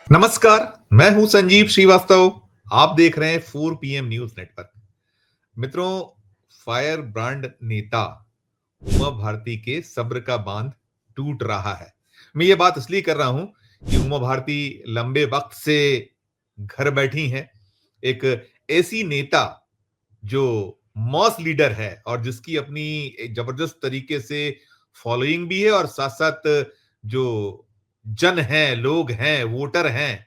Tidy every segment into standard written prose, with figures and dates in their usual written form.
नमस्कार। मैं हूं संजीव श्रीवास्तव। आप देख रहे हैं 4 PM न्यूज नेटवर्क। मित्रों, फायर ब्रांड नेता उमा भारती के सब्र का बांध टूट रहा है। मैं ये बात इसलिए कर रहा हूं कि उमा भारती लंबे वक्त से घर बैठी हैं। एक ऐसी नेता जो मॉस लीडर है और जिसकी अपनी एक जबरदस्त तरीके से फॉलोइंग भी है और साथ साथ जो जन हैं, लोग हैं, वोटर हैं,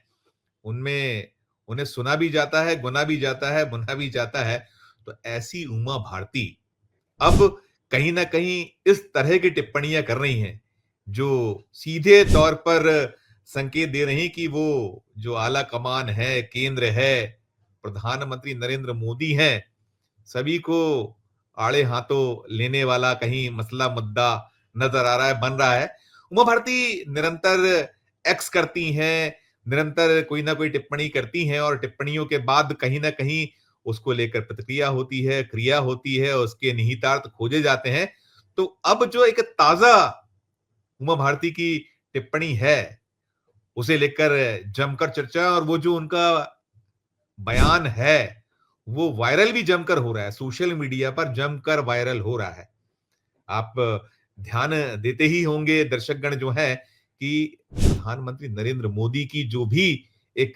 उनमें उन्हें सुना भी जाता है, गुना भी जाता है, बुना भी जाता है। तो ऐसी उमा भारती अब कहीं न कहीं इस तरह की टिप्पणियाँ कर रही हैं, जो सीधे तौर पर संकेत दे रही कि वो जो आला कमान है, केंद्र है, प्रधानमंत्री नरेंद्र मोदी हैं, सभी को आड़े हाथों लेने वाला कहीं मसला मुद्दा नजर आ रहा है, बन रहा है। उमा भारती निरंतर एक्स करती हैं, निरंतर कोई ना कोई टिप्पणी करती हैं और टिप्पणियों के बाद कहीं ना कहीं उसको लेकर प्रतिक्रिया होती है, क्रिया होती है, उसके निहितार्थ खोजे जाते हैं। तो अब जो एक ताजा उमा भारती की टिप्पणी है, उसे लेकर जमकर चर्चा और वो जो उनका बयान है, वो वायरल भी जमकर हो रहा है, सोशल मीडिया पर जमकर वायरल हो रहा है। आप ध्यान देते ही होंगे दर्शकगण जो हैं कि प्रधानमंत्री नरेंद्र मोदी की जो भी एक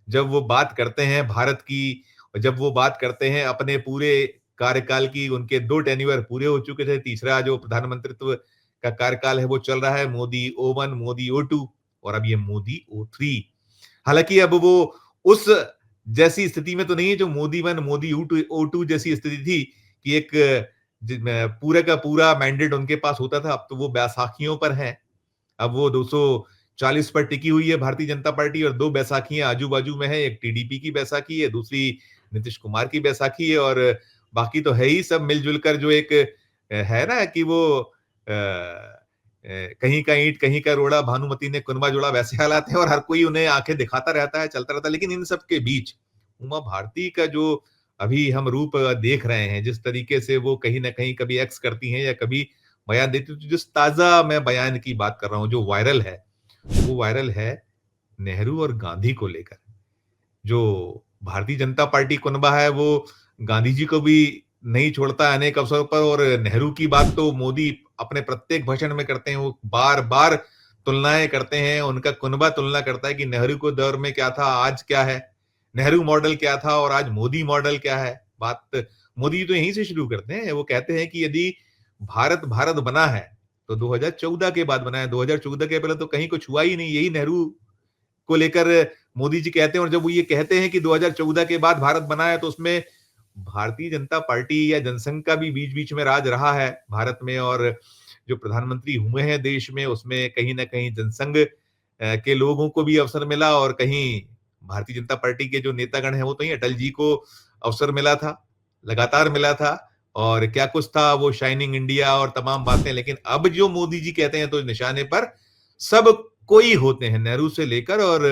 जब वो बात करते हैं भारत की, जब वो बात करते हैं अपने पूरे कार्यकाल की, उनके 2 टेन्योर पूरे हो चुके थे, तीसरा जो प्रधानमंत्रित्व का कार्यकाल है वो चल रहा है, मोदी O1, मोदी O2 और अब ये मोदी O3। हालांकि अब वो उस जैसी स्थिति में तो नहीं है जो मोदी 1, मोदी O2 जैसी स्थिति थी कि एक पूरे का पूरा मैंडेट उनके पास होता था। अब तो वो बैसाखियों पर है। अब वो 240 पर टिकी हुई है भारतीय जनता पार्टी और 2 बैसाखियां आजू बाजू में है। एक टीडीपी की बैसाखी है, दूसरी नीतीश कुमार की बैसाखी है और बाकी तो है ही सब मिलजुल कर जो एक है ना कि वो कहीं का ईंट कहीं का रोड़ा, भानुमति ने कुनबा जोड़ा, वैसे हालात है और हर कोई उन्हें आंखें दिखाता रहता है, चलता रहता है। लेकिन इन सब के बीच उमा भारती का जो अभी हम रूप देख रहे हैं, जिस तरीके से वो कहीं ना कहीं कभी एक्स करती हैं या कभी बयान देती, तो जिस ताजा मैं बयान की बात कर रहा हूं जो वायरल है, वो वायरल है नेहरू और गांधी को लेकर। जो भारतीय जनता पार्टी कुनबा है वो गांधी जी को भी नहीं छोड़ता अनेक अवसरों पर और नेहरू की बात तो मोदी अपने प्रत्येक भाषण में करते हैं। वो बार बार तुलनाएं करते हैं, उनका कुनबा तुलना करता है कि नेहरू को दौर में क्या था, आज क्या है, नेहरू मॉडल क्या था और आज मोदी मॉडल क्या है। बात मोदी तो यहीं से शुरू करते हैं। वो कहते हैं कि यदि भारत भारत बना है तो 2014 के बाद बना है, 2014 के पहले तो कहीं कुछ हुआ ही नहीं। यही नेहरू को लेकर मोदी जी कहते हैं और जब वो ये कहते हैं कि 2014 के बाद भारत बना है तो उसमें भारतीय जनता पार्टी या जनसंघ का भी बीच-बीच में राज रहा है भारत में और जो प्रधानमंत्री हुए हैं देश में उसमें कहीं न कहीं जनसंघ के लोगों को भी अवसर मिला और कहीं भारतीय जनता पार्टी के जो नेतागण हैं वो तो ही अटल जी को अवसर मिला था, लगातार मिला था और क्या कुछ था वो शाइनिंग इंडिया और तमाम बातें। लेकिन अब जो मोदी जी कहते हैं तो निशाने पर सब कोई होते हैं, नेहरू से लेकर और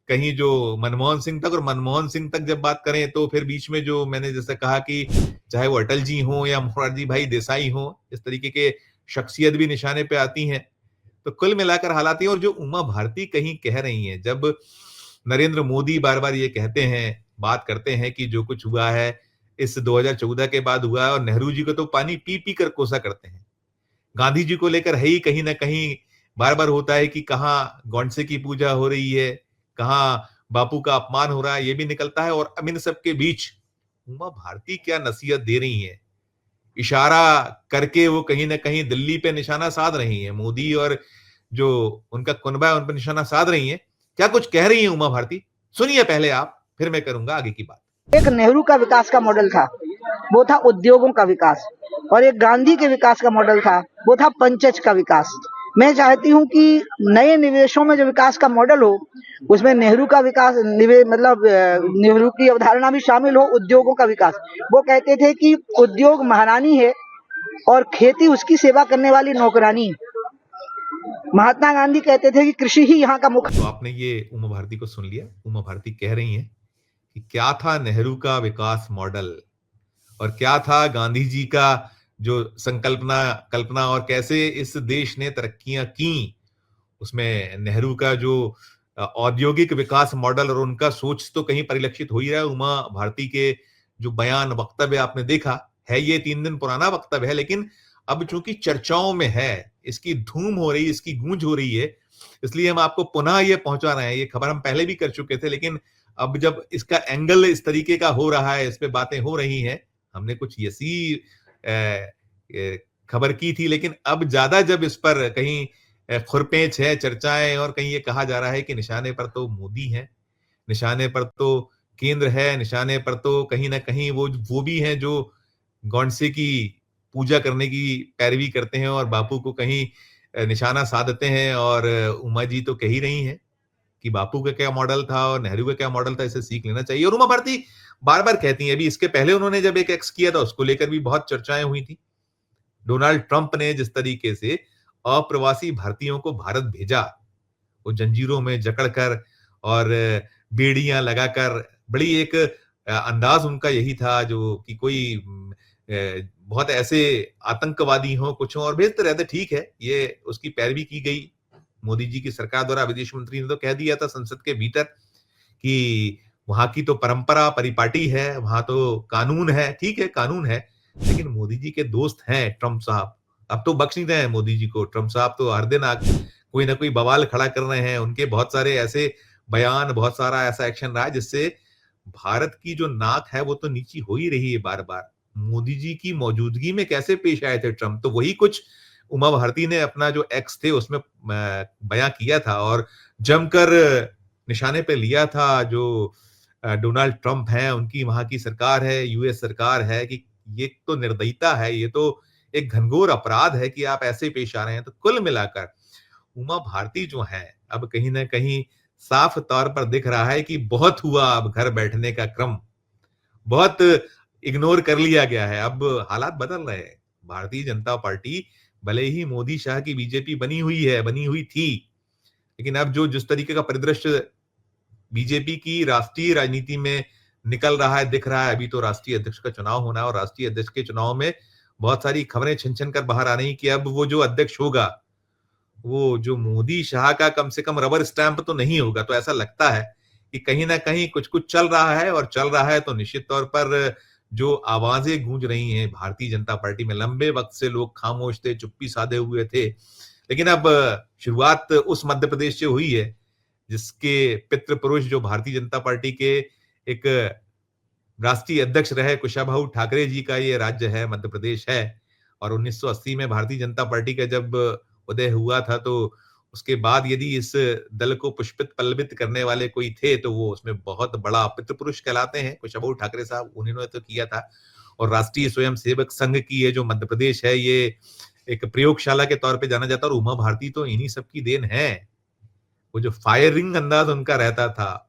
कहीं जो मनमोहन सिंह तक, और मनमोहन सिंह तक जब बात करें तो फिर बीच में जो मैंने जैसे कहा कि चाहे वो अटल जी हों या मोरारजी भाई देसाई हों, इस तरीके के शख्सियत भी निशाने पे आती हैं। तो कुल मिलाकर हालात ये, और जो उमा भारती कहीं कह रही हैं, जब नरेंद्र मोदी बार-बार ये कहते हैं, बात करते हैं कि जो कुछ हुआ है इस 2014 के बाद हुआ है और नेहरू जी को तो पानी पी-पी कर कोसा करते हैं। गांधी जी को लेकर है ही कहीं न कहीं बार-बार होता है कि कहाँ गोडसे की पूजा हो रही है, कहाँ बापू का अपमान हो रहा है, ये भी निकलता है। और अब इन सब के बीच उमा भारती क्या नसीहत दे रही हैं, इशारा करके वो कहीं न कहीं दिल्ली पे निशाना साध रही हैं। मोदी और जो उनका कुनबा है, उन पे निशाना साध रही हैं। क्या कुछ कह रही हैं उमा भारती? सुनिए पहले आप, फिर मैं करूँगा आगे की बात। एक नेहरू का विकास का मॉडल था, वो था उद्योगों का विकास, और एक गांधी के विकास का मॉडल था, वो था पंचज का विकास। मैं चाहती हूँ कि नए निवेशों में जो विकास का मॉडल हो, उसमें नेहरू का विकास मतलब नेहरू की अवधारणा भी शामिल हो, उद्योगों का विकास। वो कहते थे कि उद्योग महारानी है और खेती उसकी सेवा करने वाली नौकरानी। महात्मा गांधी कहते थे कि कृषि ही यहाँ का मुख्य। तो आपने ये उमा भारती को सुन लिया। उमा भारती कह रही हैं कि क्या था नेहरू का विकास मॉडल और क्या था गांधी जी का जो संकल्पना कल्पना और कैसे इस देश ने तरक्कियां की। उसमें नेहरू का जो औद्योगिक विकास मॉडल और उनका सोच तो कहीं परिलक्षित हो ही रहा है। उमा भारती के जो बयान वक्तव्य आपने देखा है, ये 3 दिन पुराना वक्तव्य है, लेकिन अब चूंकि चर्चाओं में है, इसकी धूम हो रही है, इसकी गूंज हो रही है, इसलिए हम आपको पुनः ये पहुंचा रहे हैं। ये खबर हम पहले भी कर चुके थे, लेकिन अब जब इसका एंगल इस तरीके का हो रहा है, इस पे बातें हो रही हैं, हमने कुछ ऐसी खबर की थी, लेकिन अब ज्यादा जब इस पर कहीं खुरपेच है, चर्चाएं, और कहीं ये कहा जा रहा है कि निशाने पर तो मोदी है, निशाने पर तो केंद्र है, निशाने पर तो कहीं ना कहीं वो भी हैं जो गॉडसे की पूजा करने की पैरवी करते हैं और बापू को कहीं निशाना साधते हैं। और उमा जी तो कह ही रही हैं कि बापू का क्या मॉडल था और नेहरू का क्या मॉडल था, इसे सीख लेना चाहिए। और उमा भारती बार बार कहती हैं, अभी इसके पहले उन्होंने जब एक एक्स किया था, उसको लेकर भी बहुत चर्चाएं हुई थी। डोनाल्ड ट्रंप ने जिस तरीके से अप्रवासी भारतीयों को भारत भेजा, वो जंजीरों में जकड़कर और बेड़ियां लगाकर, बड़ी एक अंदाज उनका यही था जो कि कोई बहुत ऐसे आतंकवादी हो, कुछ हो और भेजते रहते। ठीक है, ये उसकी पैरवी की गई मोदी जी की सरकार द्वारा। विदेश मंत्री ने तो कह दिया था संसद के भीतर कि वहां की तो परंपरा परिपाटी है, वहां तो कानून है। ठीक है, कानून है, लेकिन मोदी जी के दोस्त हैं ट्रंप साहब, अब तो बख्श नहीं रहे हैं मोदी जी को। ट्रंप साहब तो हर दिन कोई ना कोई बवाल खड़ा कर रहे हैं। उनके बहुत सारे ऐसे बयान, बहुत सारा ऐसा एक्शन रहा है जिससे भारत की जो नाक है वो तो नीची हो ही रही है बार बार। मोदी जी की मौजूदगी में कैसे पेश आए थे ट्रंप, तो वही कुछ उमा भारती ने अपना जो एक्स थे उसमें बयां किया था और जमकर निशाने पे लिया था जो डोनाल्ड ट्रंप हैं, उनकी वहां की सरकार है, यूएस सरकार है, कि ये तो निर्दयता है, ये तो एक घनघोर अपराध है कि आप ऐसे पेश आ रहे हैं। तो कुल मिलाकर उमा भारती जो है, अब कहीं ना कहीं साफ तौर पर दिख रहा है कि बहुत हुआ, अब घर बैठने का क्रम बहुत इग्नोर कर लिया गया है। अब हालात बदल रहे हैं। भारतीय जनता पार्टी भले ही मोदी शाह की बीजेपी बनी हुई है, बनी हुई थी, लेकिन अब जो जिस तरीके का परिदृश्य बीजेपी की राष्ट्रीय राजनीति में निकल रहा है, दिख रहा है। अभी तो राष्ट्रीय अध्यक्ष का चुनाव होना है और राष्ट्रीय अध्यक्ष के चुनाव में बहुत सारी खबरें छिन छिन कर बाहर आ रही कि अब वो जो अध्यक्ष होगा, वो जो मोदी शाह का कम से कम रबर स्टैंप तो नहीं होगा। तो ऐसा लगता है कि कहीं ना कहीं कुछ कुछ चल रहा है, और चल रहा है तो निश्चित तौर पर जो आवाजें गूंज रही हैं भारतीय जनता पार्टी में, लंबे वक्त से लोग खामोश थे, चुप्पी साधे हुए थे, लेकिन अब शुरुआत उस मध्य प्रदेश से हुई है जिसके पितृ पुरुष जो भारतीय जनता पार्टी के एक राष्ट्रीय अध्यक्ष रहे, कुशाभाऊ ठाकरे जी का ये राज्य है, मध्य प्रदेश है। और 1980 में भारतीय जनता पार्टी का जब उदय हुआ था, तो उसके बाद यदि इस दल को पुष्पित पल्लवित करने वाले कोई थे तो वो उसमें बहुत बड़ा पितृ पुरुष कहलाते हैं कुशाभाऊ ठाकरे साहब, उन्होंने तो किया था। और राष्ट्रीय स्वयंसेवक संघ की ये जो मध्य प्रदेश है, ये एक प्रयोगशाला के तौर पे जाना जाता है। और उमा भारती तो इन्हीं सबकी देन है। वो जो फायरिंग अंदाज उनका रहता था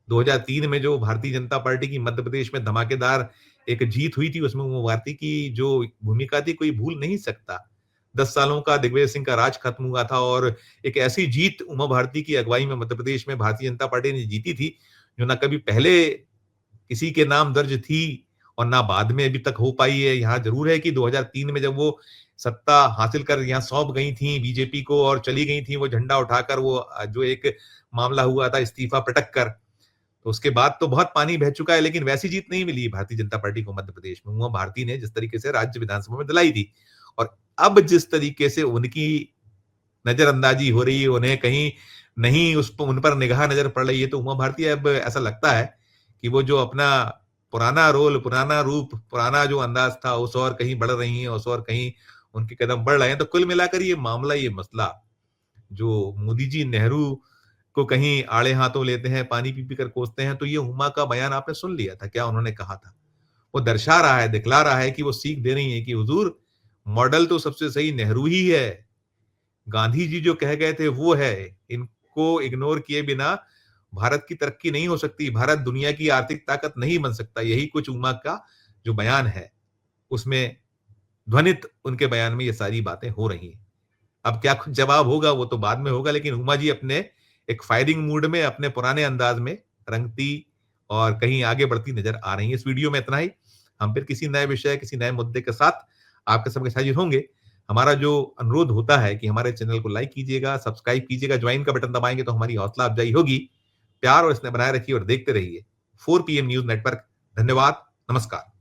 2003 में, जो भारतीय जनता पार्टी की मध्य प्रदेश में धमाकेदार एक जीत हुई थी, उसमें उमा भारती की जो भूमिका थी कोई भूल नहीं सकता। 10 सालों का दिग्विजय सिंह का राज खत्म हुआ था और एक ऐसी जीत उमा भारती की अगुवाई में मध्य प्रदेश में भारतीय जनता पार्टी ने जीती थी जो ना कभी पहले किसी के नाम दर्ज थी और ना बाद में अभी तक हो पाई है। यहाँ जरूर है कि 2003 में जब वो सत्ता हासिल कर यहाँ सौंप गई थी बीजेपी को और चली गई थी वो झंडा उठाकर, वो जो एक मामला हुआ था इस्तीफा पटक कर, तो उसके बाद तो बहुत पानी बह चुका है, लेकिन वैसी जीत नहीं मिली भारतीय जनता पार्टी को मध्य प्रदेश में। उमा भारती ने जिस तरीके से राज्य विधानसभा में दिलाई थी, और अब जिस तरीके से उनकी नजरअंदाजी हो रही है, उन्हें कहीं नहीं उन पर निगाह नजर पड़ रही है, तो उमा भारती अब ऐसा लगता है कि वो जो अपना पुराना रोल, पुराना रूप, पुराना जो अंदाज था उस और कहीं बढ़ रही है, उस और कहीं उनके कदम बढ़ रहे हैं। तो कुल मिलाकर ये मामला, ये मसला जो मोदी जी नेहरू को कहीं आड़े हाथों लेते हैं, पानी पी पी कर कोसते हैं, तो ये उमा का बयान आपने सुन लिया था, क्या उन्होंने कहा था। वो दर्शा रहा है, दिखला रहा है कि वो सीख दे रही है कि हुजूर मॉडल तो सबसे सही नेहरू ही है, गांधी जी जो कह गए थे वो है, इनको इग्नोर किए बिना भारत की तरक्की नहीं हो सकती, भारत दुनिया की आर्थिक ताकत नहीं बन सकता। यही कुछ उमा का जो बयान है उसमें ध्वनित, उनके बयान में ये सारी बातें हो रही हैं। अब क्या कुछ जवाब होगा वो तो बाद में होगा, लेकिन उमा जी अपने एक फायरिंग मूड में, अपने पुराने अंदाज में रंगती और कहीं आगे बढ़ती नजर आ रही है। इस वीडियो में इतना ही। हम फिर किसी नए विषय, किसी नए मुद्दे के साथ आपके सबके साथ हाजिर होंगे। हमारा जो अनुरोध होता है कि हमारे चैनल को लाइक कीजिएगा, सब्सक्राइब कीजिएगा, ज्वाइन का बटन दबाएंगे तो हमारी हौसला अफजाई होगी। प्यार और स्नेह बनाए रखिए और देखते रहिए 4 PM न्यूज नेटवर्क। धन्यवाद, नमस्कार।